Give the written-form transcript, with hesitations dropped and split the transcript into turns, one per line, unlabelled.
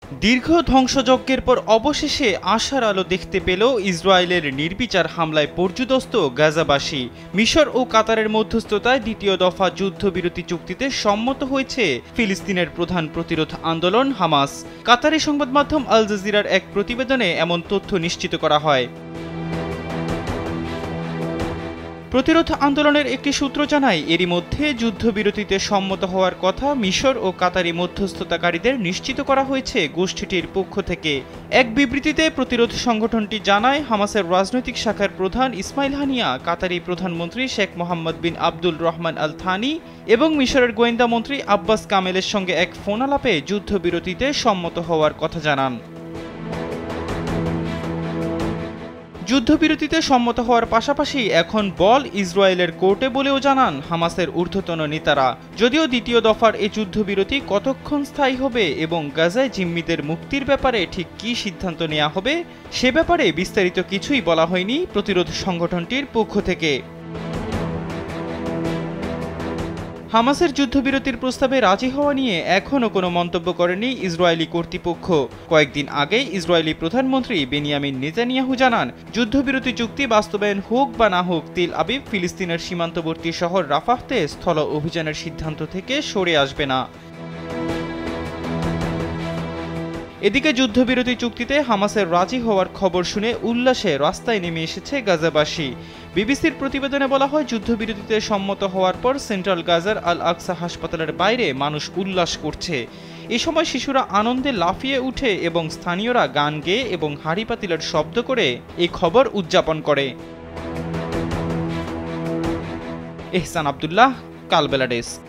দীর্ঘ ধ্বংসযজ্ঞের পর অবশেষে আশার আলো দেখতে পেল ইসরায়েলের নির্বিচার হামলায় পর্যুদস্ত গাজাবাসী। মিশর ও কাতারের মধ্যস্থতায় দ্বিতীয় দফা যুদ্ধবিরতি চুক্তিতে সম্মত হয়েছে ফিলিস্তিনের প্রধান প্রতিরোধ আন্দোলন হামাস। কাতারি সংবাদ মাধ্যম আল জাজিরার এক প্রতিবেদনে এমন তথ্য নিশ্চিত করা হয়। প্রতিরোধ আন্দোলনের একটি সূত্র জানায়, এরই মধ্যে যুদ্ধবিরতিতে সম্মত হওয়ার কথা মিশর ও কাতারি মধ্যস্থতাকারীদের নিশ্চিত করা হয়েছে গোষ্ঠীটির পক্ষ থেকে। এক বিবৃতিতে প্রতিরোধ সংগঠনটি জানায়, হামাসের রাজনৈতিক শাখার প্রধান ইসমাইল হানিয়া কাতারি প্রধানমন্ত্রী শেখ মোহাম্মদ বিন আব্দুল রহমান আল থানি এবং মিশরের গোয়েন্দা মন্ত্রী আব্বাস কামেলের সঙ্গে এক ফোন আলাপে যুদ্ধবিরতিতে সম্মত হওয়ার কথা জানান। যুদ্ধবিরতিতে সম্মত হওয়ার পাশাপাশি এখন বল ইসরায়েলের কোর্টে বলেও জানান হামাসের ঊর্ধ্বতন নেতারা। যদিও দ্বিতীয় দফার এই যুদ্ধবিরতি কতক্ষণ স্থায়ী হবে এবং গাজায় জিম্মিদের মুক্তির ব্যাপারে ঠিক কী সিদ্ধান্ত নেওয়া হবে সে ব্যাপারে বিস্তারিত কিছুই বলা হয়নি প্রতিরোধ সংগঠনটির পক্ষ থেকে। হামাসের যুদ্ধবিরতির প্রস্তাবে রাজি হওয়া নিয়ে এখনও কোনো মন্তব্য করেনি ইসরায়েলি কর্তৃপক্ষ। কয়েকদিন আগে ইসরায়েলি প্রধানমন্ত্রী বেনিয়ামিন নেতানিয়াহু জানান, যুদ্ধবিরতি চুক্তি বাস্তবায়ন হোক বা না হোক, তেল আবিব ফিলিস্তিনের সীমান্তবর্তী শহর রাফাহতে স্থল অভিযানের সিদ্ধান্ত থেকে সরে আসবে না। এদিকে যুদ্ধবিরতি চুক্তিতে হামাসের রাজি হওয়ার খবর শুনে উল্লাসে রাস্তায় নেমে এসেছে গাজাবাসী। বিবিসির প্রতিবেদনে বলা হয়, যুদ্ধবিরতিতে সম্মত হওয়ার পর সেন্ট্রাল গাজার আল আকসা হাসপাতালের বাইরে মানুষ উল্লাস করছে। এ সময় শিশুরা আনন্দে লাফিয়ে উঠে এবং স্থানীয়রা গান গেয়ে এবং হাঁড়ি পাতিলের শব্দ করে এই খবর উদযাপন করে। এহসান আব্দুল্লাহ, কালবেলা ডেস্ক।